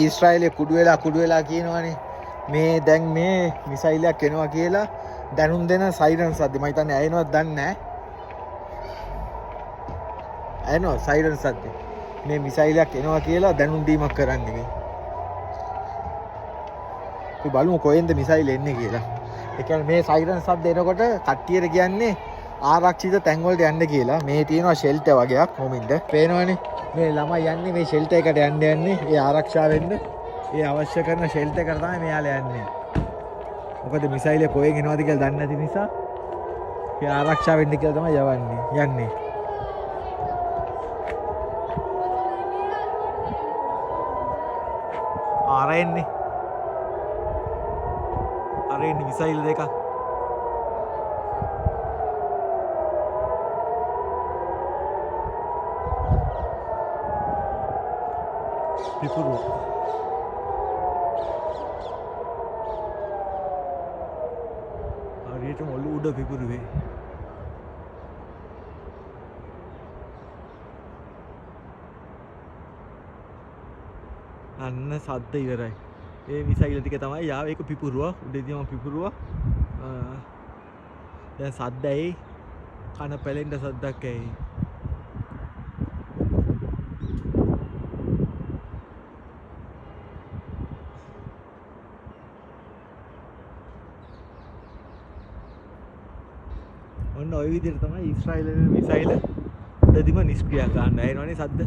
ඊශ්‍රායලයේ කුඩු වෙලා කියනවනේ මේ දැන් මේ මිසයිලයක් එනවා කියලා දැනුම් දෙන සයිරන් සද්ද මම හිතන්නේ ඇයෙනවද දන්නේ නැහැ. ඇයෙනවද සයිරන් සද්ද? මේ මිසයිලයක් එනවා කියලා දැනුම් දීමක් කරන්නේ මේ. අපි බලමු කොහෙන්ද මිසයිල් එන්නේ කියලා. ඒ කියන්නේ මේ සයිරන් සද්ද එනකොට කට්ටියට කියන්නේ ආරක්ෂිත තැන් වලට යන්න කියලා. මේ තියෙනවා ෂෙල්ටර් වගේක් මොමින්ද. පේනවනේ මේ ළමයි යන්නේ මේ ෂෙල්ටර් එකට යන්නේ. ඒ ආරක්ෂා වෙන්න. ඒ අවශ්‍ය කරන ෂෙල්ටර් එකට තමයි මෙයාලා යන්නේ. මොකද මිසයිල් කොහෙන් එනවද කියලා දන්නේ නැති නිසා ඒ ආරක්ෂා වෙන්න කියලා තමයි යන්නේ. ආරෙන්නේ මිසයිල් දෙකක්. පිපුරුව. හරියටම ඔළුව උඩ පිපුරුවේ. අන්න සද්ද ඉවරයි. ඒ මිසයිල් ටික තමයි යාව ඒක පිපුරුවා. උඩේදීම පිපුරුවා. දැන් සද්ද ඇයි? කන පැලෙන්න සද්දක් ඇයි? ඔන්න ওই විදිහට තමයි ඊශ්‍රායලයේ මිසයිල් උඩදීම නිෂ්ක්‍රිය කරන්න. ඇහෙනවනේ සද්ද.